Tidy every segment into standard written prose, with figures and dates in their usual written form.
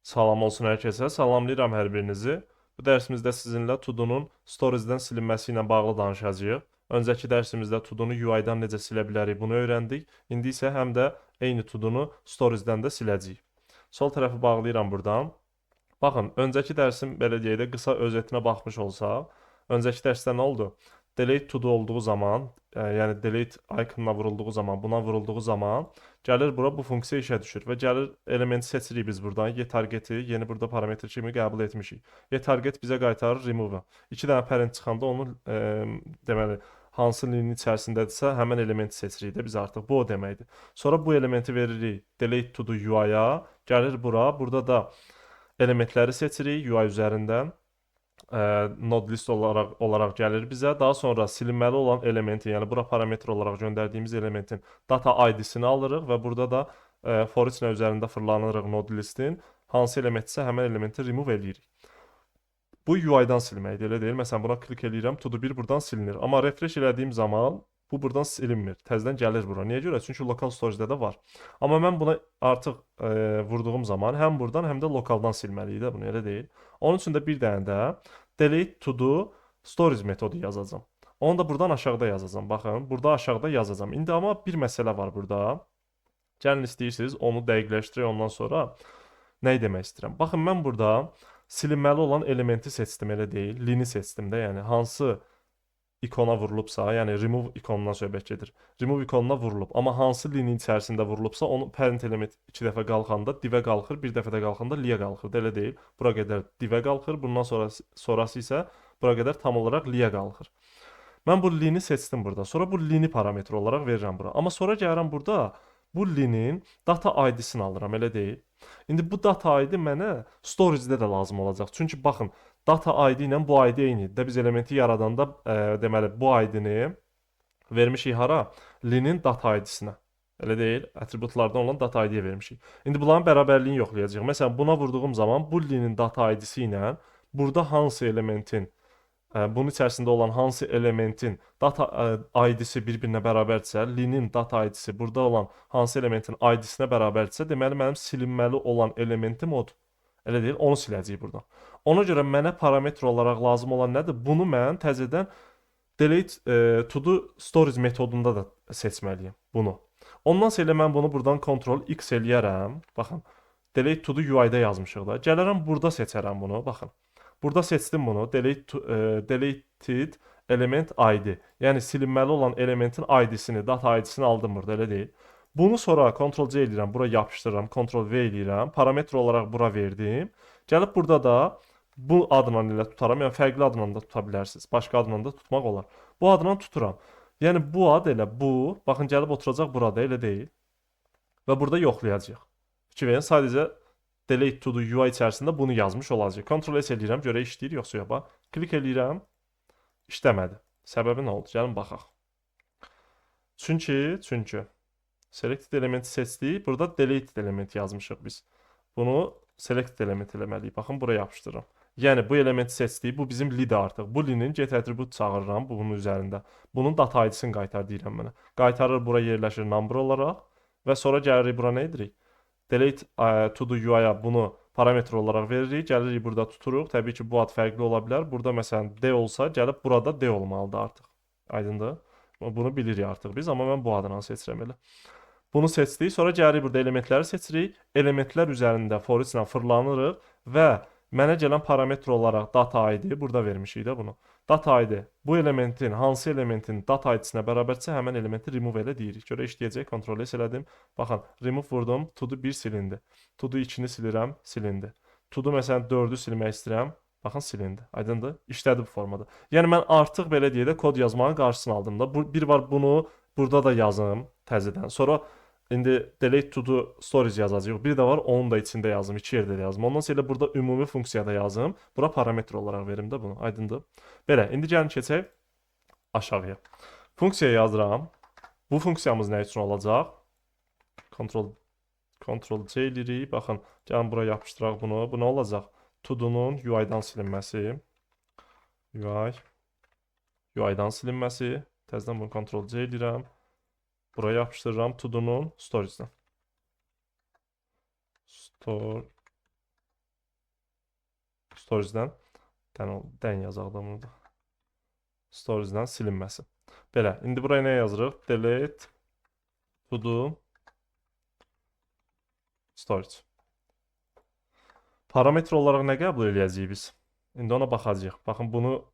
Salam olsun hər kəsə. Salamlayıram hər birinizi. Bu dərsimizdə sizinlə Tudunun Stories-dən silinməsi ilə bağlı danışacağıq. Öncəki dərsimizdə Tudunu UI-dan necə silə bilərik bunu öyrəndik. İndi isə həm də eyni Tudunu Stories-dən də siləcəyik. Sol tərəfi bağlayıram burdan. Baxın, öncəki dərsim belə deyək də qısa özetinə baxmış olsaq, öncəki dərsdə nə oldu? Delete to do olduğu zaman, yəni delete ikonuna vurulduğu zaman, buna vurulduğu zaman gəlir bura bu funksiya işə düşür və gəlir elementi seçirik biz buradan. Yetargeti yeni burada parametr kimi qəbul etmişik. Yetarget bizə qaytarır remove. 2 dənə parent çıxanda onun deməli hansı linin içərisindədirsə həmin elementi seçirik də biz artıq. Bu o deməkdir. Sonra bu elementi veririk delete to do UI-ya. Gəlir bura. Burada da elementləri seçirik UI üzərindən. Node list olaraq gəlir bizə. Daha sonra silinməli olan elementin, yəni bura parametr olaraq göndərdiyimiz elementin data ID-sini alırıq və burada da for each üzərində fırlanırıq node listin. Hansı elementsə həmin elementi remove eləyirik. Bu UI-dan silməkdir, elə deyil. Məsələn, buna klik eləyirəm, to do 1 buradan silinir. Amma refresh elədiyim zaman bu buradan silinmir. Təzədən gəlir bura. Niyə görə? Çünki local storage-də də var. Amma mən buna artıq vurduğum zaman həm buradan, həm də lokaldan silməliyik də bunu, elə deyil. Onun üçün də bir dənə də delete to do storage metodu yazacağam. Onu da buradan aşağıda yazacağam. Baxın, burada aşağıda yazacağam. İndi amma bir məsələ var burada. Gəlin istəyirsiniz onu dəqiqləşdirək ondan sonra nə demək istəyirəm. Baxın, mən burada silinməli olan elementi seçdim, elə deyil. Lini seçdim də, yəni hansı ikona vurulubsa, yəni remove ikonundan söhbət gedir. Remove ikonuna vurulub, amma hansı linin içərisində vurulubsa, onu parent element 2 dəfə qalxanda divə qalxır, bir dəfə də qalxanda liyə qalxır. Elə deyil. Bura qədər divə qalxır, bundan sonrası isə bura qədər tam olaraq liyə qalxır. Mən bu lini seçdim burada. Sonra bu lini parametr olaraq verirəm bura. Amma sonra gəlirəm burada bu linin data ID-sini alıram, elə deyil. İndi bu data ID mənə storage-də də lazım olacaq. Çünki baxın, data ID ilə bu ID eynidir də biz elementi yaradanda deməli bu ID-ni vermişik hara? Linin data ID-sinə. Elə deyil, atributlardan olan data ID-yə vermişik. İndi bunların bərabərliyini yoxlayacağıq. Məsələn, buna vurduğum zaman bu linin data ID-si ilə burada hansı elementin bunun içərisində olan hansı elementin data ID-si bir-birinə bərabərdirsə, linin data ID-si burada olan hansı elementin ID-sinə bərabərdirsə, deməli mənim silinməli olan elementim odur. Elə deyil, onu siləcəyik buradan. Ona görə mənə parametr olaraq lazım olan nədir? Bunu mən təzədən delete to do storage metodunda da seçməliyəm bunu. Ondan sonra mən bunu buradan Ctrl X eləyərəm. Baxın, delete to do UI-da yazmışıq da. Gələrəm burada seçərəm bunu. Baxın. Burada seçdim bunu. Deleted element ID. Yəni silinməli olan elementin ID-sini, data ID-sini aldım burada, elə deyil. Bunu sonra Ctrl-C eləyirəm, bura yapışdırıram, Ctrl-V eləyirəm. Parametr olaraq bura verdim. Gəlib burada da bu adla ilə tutaram. Yəni fərqli adla da tuta bilərsiniz. Başqa adla da tutmaq olar. Bu adla tuturam. Yəni bu ad elə bu. Baxın, gəlib oturacaq burada, elə deyil. Və burada yoxlayacağıq. Fikir verin, sadəcə delete to do UI içərisində bunu yazmış olacaq. Ctrl-S eləyirəm, görə işləyir yoxsa yox. Klik eləyirəm, işləmədi. Səbəbi nə oldu? Gəlin baxaq. Çünki selected elementi seçdik, burada deleted element yazmışıq biz. Bunu selected element eləməliyik. Baxın, buraya yapışdırıram. Yəni bu elementi seçdik, bu bizim lid artıq. Bu linin get attribute çağırıram bunun üzərində. Bunun data ID-sini qaytar deyirəm mənə. Qaytarır, bura yerləşir number olaraq və sonra gəlirik bura nə edirik? Delete to do UI-ya bunu parametr olaraq veririk. Gəlirik burada tuturuq. Təbii ki, bu ad fərqli ola bilər. Burada məsələn D olsa, gəlib burada D olmalıdır artıq. Aydındır? Bunu bilirik artıq biz, amma mən bu adını seçirəm elə. Bunu seçdik. Sonra gəlirik burada elementləri seçirik. Elementlər üzərində for each ilə fırlanırıq və mənə gələn parametr olaraq data ID burada vermişik də bunu. Data ID bu elementin hansı elementin data ID-sinə bərabərsə həmin elementi remove elə deyirik. Görə işləyəcək. Ctrl-S elədim. Baxın, remove vurdum. To do 1 silindi. To do 2-ni silirəm, silindi. To do məsələn 4-ü silmək istəyirəm. Baxın, silindi. Aydındır? İşlədi bu formada. Yəni mən artıq belə deyə də kod yazmağın qarşısını aldım da. Bir var bunu burada da yazım təzədən. Sonra İndi delete to do storage yazacağıq. Bir də var, onun da içində yazım, iki yerdə də yazım. Ondan sonra burada ümumi funksiyada yazım. Bura parametr olaraq verim də bunu. Aydındır? Belə, indi gəlin keçək aşağıya. Funksiya yazıram. Bu funksiyamız nə üçün olacaq? Ctrl-C eləyirik. Baxın, gəlin bura yapışdıraq bunu. Bu nə olacaq? To do'nun UI-dan silinməsi. UI-dan silinməsi. Təzədən bunu Ctrl-C eləyirəm. Buraya yapıştırıram to do'nun storage'dan. Storage'dən dən yazaq da bunu da. Storage'dən silinməsi. Belə, indi buraya nə yazırıq? Delete to do storage. Parametr olaraq nə qəbul eləyəcəyik biz? İndi ona baxacağıq. Baxın bunu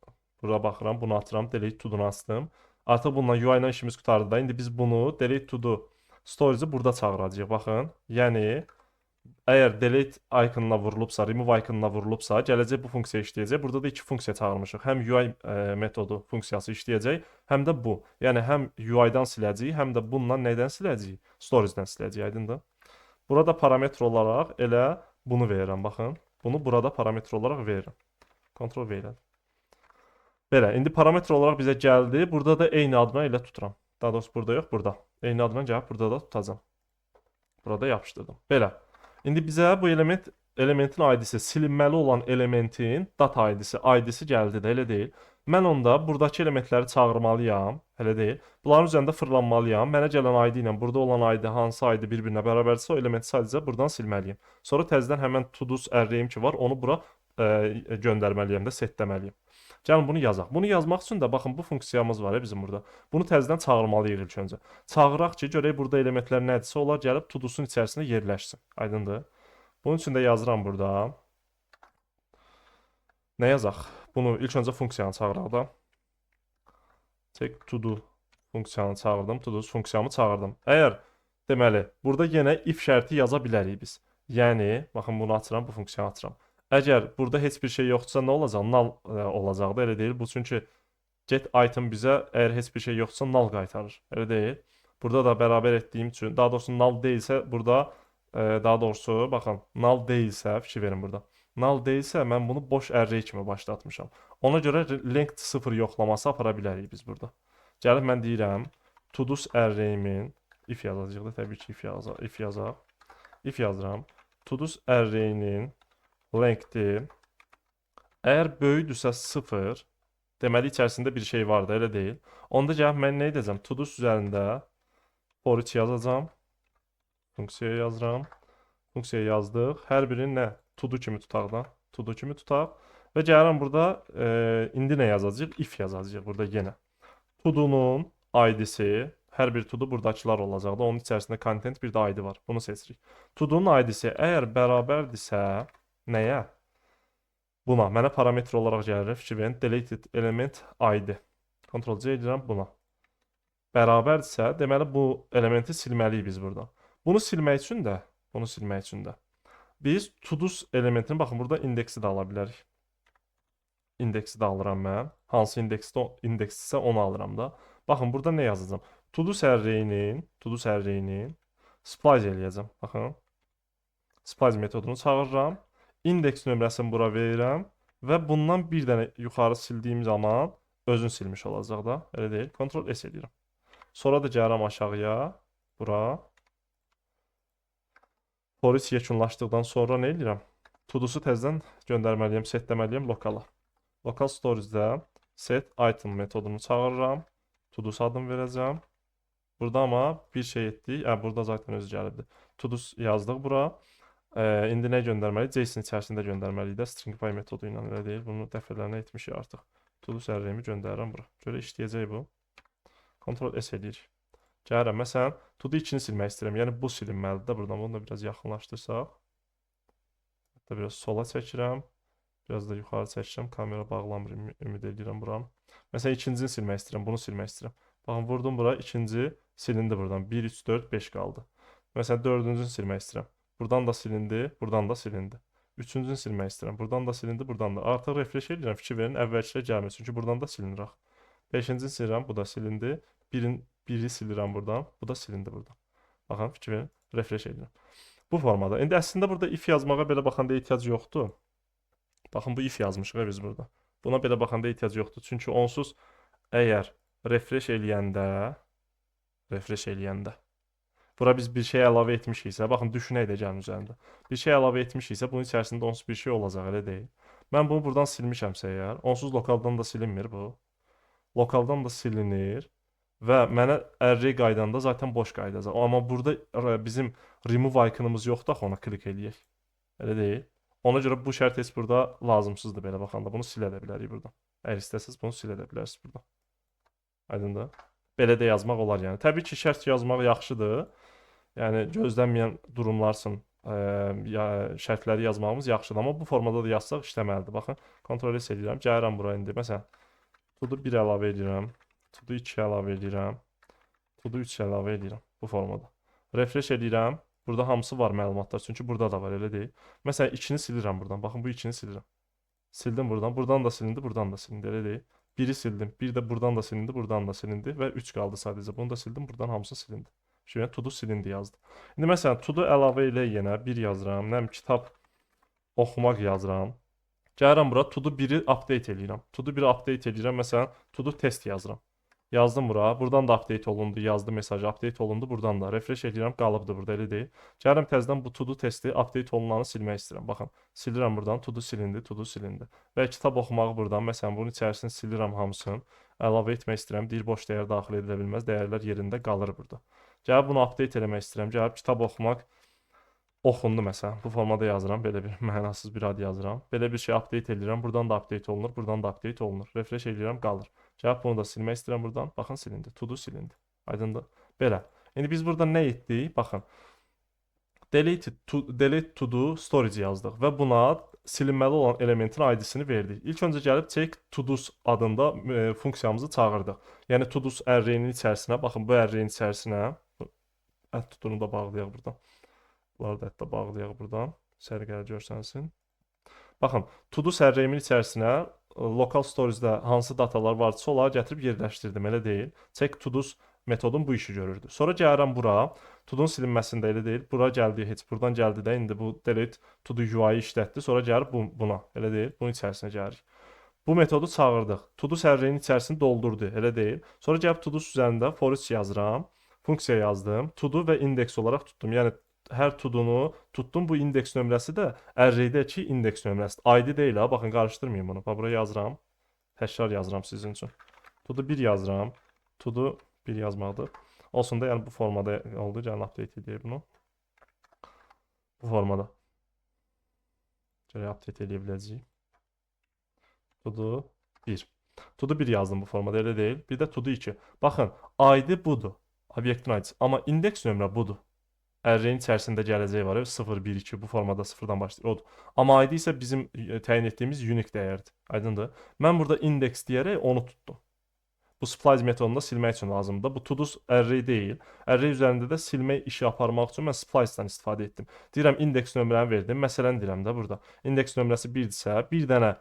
bura baxıram, bunu atıram, delete to-unu açdım. Artıq bununla UI ilə işimiz qurtardı da. İndi biz bunu delete to do storage-i burada çağıracağıq. Baxın, yəni əgər delete ikonuna vurulubsa, remove ikonuna vurulubsa, gələcək bu funksiya işləyəcək. Burada da iki funksiya çağırmışıq. Həm UI metodu funksiyası işləyəcək, həm də bu. Yəni həm UI-dan siləcəyik, həm də bununla nədən siləcəyik? Storage-dən siləcəyik, aydındır? Burada parametr olaraq elə bunu verirəm, baxın. Bunu burada parametr olaraq verirəm. Ctrl V ilə. Belə, indi parametr olaraq bizə gəldi. Burada da eyni adına elə tuturam. Daha doğrusu burada yox, burada. Eyni adına gəlib burada da tutacam. Burada yapışdırdım. Belə. İndi bizə bu elementin ID-si, silinməli olan elementin data ID-si gəldi də, elə deyil. Mən onda buradakı elementləri çağırmalıyam, elə deyil. Bunların üzərində fırlanmalıyam. Mənə gələn ID ilə burada olan ID hansı ID bir-birinə bərabərdirsə, o elementi sadəcə buradan silməliyim. Sonra təzədən həmən to-dos array-im ki var, onu bura göndərməliyəm də, setləməliyim. Gəlin bunu yazaq. Bunu yazmaq üçün də baxın bu funksiyamız var ya bizim burada. Bunu təzədən çağırmalıyıq ilk öncə. Çağıraq ki, görək burada elementlər nədirsə, onlar gəlib to-dosun içərisində yerləşsin. Aydındır? Bunun üçün də yazıram burada. Nə yazaq? Bunu ilk öncə funksiyanı çağıraq da. Take to do funksiyanı çağırdım. To do funksiyamı çağırdım. Əgər deməli, burada yenə if şərti yaza bilərik biz. Yəni, baxın bunu açıram, bu funksiyanı açıram. Əgər burada heç bir şey yoxdursa nə olacaq? Null olacaq da, elə deyil. Bu çünki get item bizə əgər heç bir şey yoxdursa null qaytarır. Elə deyil. Burada da bərabər etdiyim üçün, daha doğrusu null deyilsə burada, daha doğrusu baxın, null deyilsə, fikir verin burada. Null deyilsə mən bunu boş array kimi başlatmışam. Ona görə length 0 yoxlaması apara bilərik biz burada. Gəlib mən deyirəm, to-dos array-imin if yazacağıq da, təbii ki if yazaq. If yazıram. To-dos array-inin length-i əgər böyükdürsə 0, deməli içərisində bir şey var da, elə deyil. Onda gəlib mən nə edəcəm? To-dos üzərində for each yazacağam. Funksiyaya yazıram. Funksiyaya yazdıq. Hər birini nə? To-do kimi tutaq da. To-do kimi tutaq. Və gəlirəm burada indi nə yazacağıq? If yazacağıq burada yenə. To-do'nun ID-si, hər bir to-do buradakılar olacaq da. Onun içərisində content bir də ID var. Bunu seçirik. To-do'nun ID-si əgər bərabərdirsə nəyə? Buna. Mənə parametr olaraq gəlir. Fikir verin. Deleted element ID. Ctrl-C edirəm buna. Bərabərdirsə, deməli bu elementi silməliyik biz burada. Bunu silmək üçün də biz to-dos elementini, baxın burada indeksi də ala bilərik. İndeksi də alıram mən. Hansı indeksdirsə onu alıram da. Baxın burada nə yazacağam? To-dos array-inin splice eləyəcəm. Baxın. Splice metodunu çağırıram. İndeks nömrəsini bura verirəm və bundan bir dənə yuxarı sildiyim zaman özün silmiş olacaq da. Elə deyil. Ctrl-S edirəm. Sonra da gəlirəm aşağıya. Bura. For each yekunlaşdıqdan sonra nə edirəm? To-do'su təzədən göndərməliyəm, setləməliyəm lokala. Local storage-də set item metodunu çağırıram. To-do's adını verəcəm. Burada amma bir şey etdik. Burada zaten özü gəlibdi. To-do's yazdıq bura. İndi nə göndərməliyik? JSON içərisində göndərməliyik də. Stringify metodu ilə elə deyil. Bunu dəfələrlə etmişik artıq. To-do's array-imi göndərirəm bura. Görə işləyəcək bu. Ctrl-S edirik. Gəlirəm. Məsələn, to-do 2-ni silmək istəyirəm. Yəni bu silinməlidir də buradan. Bunu da biraz yaxınlaşdırsaq. Hətta biraz sola çəkirəm. Biraz da yuxarı çəkirəm. Kamera bağlamır. Ümid edirəm buranı. Məsələn, ikincisini silmək istəyirəm. Bunu silmək istəyirəm. Baxın, vurdum bura. İkinci silindi buradan. 1, 3, 4, 5 qaldı. Məsələn, dördüncünü silmək istəyirəm. Buradan da silindi. Buradan da silindi. Üçüncünü silmək istəyirəm. Buradan da silindi. Buradan da. Artıq refresh edirəm. Fikir verin. Əvvəlkilər gəlmir. Çünki buradan da silinir. Beşincini silirəm. Bu da silindi. Biri silirəm buradan. Bu da silindi buradan. Baxın, fikir verin. Refresh edirəm. Bu formada. İndi əslində burada if yazmağa belə baxanda ehtiyac yoxdur. Baxın, bu if yazmışıq biz burada. Buna belə baxanda ehtiyac yoxdur. Çünki onsuz əgər refresh eləyəndə bura biz bir şey əlavə etmişiksə, baxın, düşünək də gəlin üzərində. Bir şey əlavə etmişiksə, bunun içərisində onsuz bir şey olacaq, elə deyil. Mən bunu buradan silmişəmsə əgər, onsuz lokaldan da silinmir bu. Lokaldan da silinir. Və mənə array qaydanda zaten boş qayıdacaq. Amma burada bizim remove iconumuz yoxdur, axı ona klik eləyək. Elə deyil. Ona görə bu şərt heç burada lazımsızdır belə baxanda. Bunu silə də bilərik buradan. Əgər istəsəz bunu silə də bilərsiniz buradan. Aydındır? Belə də yazmaq olar yəni. Təbii ki, şərt yazmaq yaxşıdır. Yəni gözlənməyən durumlar üçün şərtləri yazmağımız yaxşıdır, amma bu formada da yazsaq işləməlidir. Baxın, kontrol S edirəm, gəlirəm bura indi. Məsələn, to-do 1 əlavə edirəm, to-do 2 əlavə edirəm, to-do 3 əlavə edirəm bu formada. Refresh edirəm. Burada hamısı var məlumatlar, çünki burada da var, elə deyil. Məsələn, 2-ni silirəm buradan. Baxın, bu 2-ni silirəm. Sildim buradan. Buradan da silindi, buradan da silindi, elə deyil. 1-i sildim. Bir də buradan da silindi, buradan da silindi və 3 qaldı sadəcə. Bunu da sildim, buradan hamısı silindi. Şöyə to-do silindi yazdı. İndi məsələn, to-do əlavə ilə yenə 1 yazıram. Nəm kitab oxumaq yazıram. Gəlirəm bura to-do 1-i update eləyirəm. To-do 1-i update eləyirəm. Məsələn, to-do test yazıram. Yazdım bura. Buradan da update olundu. Yazdı mesajı. Update olundu. Buradan da. Refresh edirəm. Qalıbdı burada. Elə deyil. Gəlirəm təzədən bu to-do testi update olunanı silmək istəyirəm. Baxın. Silirəm buradan. To-do silindi. To-do silindi. Və kitab oxumağı buradan. Məsələn, bunun içərisini silirəm hamısını. Əlavə etmək istəyirəm. Deyir boş dəyər daxil edilə bilməz. Dəyərlər yerində qalır burada. Gəlib bunu update eləmək istəyirəm. Gəlib kitab oxumaq oxundu məsələn. Bu formada yazıram. Belə bir mənasız bir ad yazıram. Belə bir şey update edirəm. Buradan da update olunur. Buradan da update olunur. Refresh edirəm, qalır. Gəlib bunu da silmək istəyirəm buradan. Baxın silindi. To-do silindi. Aydındır? Belə. İndi biz burada nə etdik? Baxın. Delete to-do storage yazdıq və buna silinməli olan elementin ID-sini verdik. İlk öncə gəlib check to-dos adında funksiyamızı çağırdıq. Yəni to-dos array-nin içərisinə, baxın bu array-nin içərisinə to-do'nu da bağlayaq buradan. Bunları da hətta bağlayaq buradan. Sərgəli görsənsin. Baxın, to-dos array-imin içərisinə local storage-də hansı datalar varsa onları gətirib yerləşdirdim, elə deyil. Check to-dos metodum bu işi görürdü. Sonra gəlirəm bura, to-do'nun silinməsində elə deyil. Bura gəldi, heç buradan gəldi də indi bu delete to-do UI-yi işlətdi. Sonra gəlir buna, elə deyil. Bunun içərisinə gəlirik. Bu metodu çağırdıq. To-dos array-inin içərisini doldurdu, elə deyil. Sonra gəlib to-dos üzərində for each yazıram. Funksiya yazdım. To-do və indeks olaraq tutdum. Yəni hər to-do'nu tutdum. Bu indeks nömrəsi də array-dəki indeks nömrəsidir. ID deyil ha. Baxın qarışdırmayın bunu. Bax bura yazıram. Təkrar yazıram sizin üçün. To-do 1 yazıram. To-do 1 yazmaqdır. Olsun da yəni bu formada oldu. Gəlin update edək bunu. Bu formada. Gəlin update edə biləcəyik. To-do 1. To-do 1 yazdım bu formada, elə deyil. Bir də to-do 2. Baxın, ID budur. Obyektin ID-si. Amma indeks nömrə budur. Array-in içərisində gələcəyi var. 0, 1, 2 bu formada 0-dan başlayır. Odur. Amma ID isə bizim təyin etdiyimiz unique dəyərdir. Aydındır? Mən burada indeks deyərək onu tutdum. Bu splice metodunda silmək üçün lazımdır. Bu to-dos array deyil. Array üzərində də silmək işi aparmaq üçün mən splice-dan istifadə etdim. Deyirəm indeks nömrəni verdim. Məsələn deyirəm də burada. İndeks nömrəsi 1-dirsə, bir dənə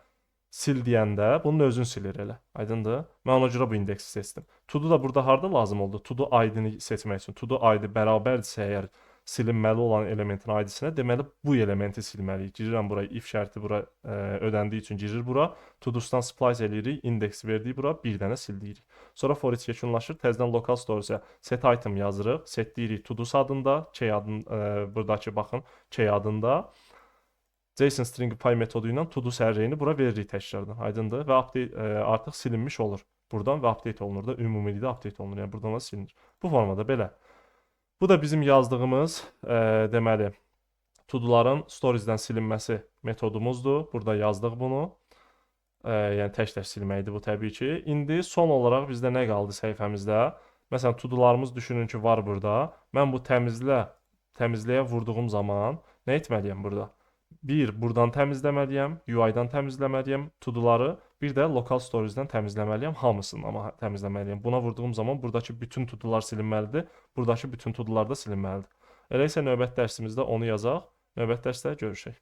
sil deyəndə bunun özünü silir elə. Aydındır? Mən ona görə bu indeksi seçdim. To-do da burada harda lazım oldu? To-do ID-ni seçmək üçün. To-do ID bərabərdirsə əgər silinməli olan elementin ID-sinə, deməli bu elementi silməliyik. Girirəm bura, if şərti bura ödəndiyi üçün girir bura. To-do'dan splice eləyirik, indeksi verdik bura, bir dənə sildirik. Sonra for each yekunlaşır. Təzədən local storage-ə set item yazırıq. Set deyirik to-dos adında, key adında, buradakı baxın, key adında. JSON string py metodu ilə to-dos array-ni bura veririk təkrardan. Aydındır? Və update artıq silinmiş olur. Buradan və update olunur da, ümumilikdə update olunur. Yəni buradan da silinir. Bu formada belə. Bu da bizim yazdığımız deməli to-do'ların storage-dən silinməsi metodumuzdur. Burada yazdıq bunu. Yəni tək-tək silməkdir bu təbii ki. İndi son olaraq bizdə nə qaldı səhifəmizdə? Məsələn, to-do'larımız düşünün ki, var burada. Mən bu təmizləyə vurduğum zaman nə etməliyəm burada? Bir, buradan təmizləməliyəm, UI-dan təmizləməliyəm to-do'ları, bir də local storage-dən təmizləməliyəm, hamısını amma təmizləməliyəm. Buna vurduğum zaman buradakı bütün to-do'lar silinməlidir, buradakı bütün to-do'lar da silinməlidir. Elə isə növbəti dərsimizdə onu yazaq, növbəti dərsdə görüşək.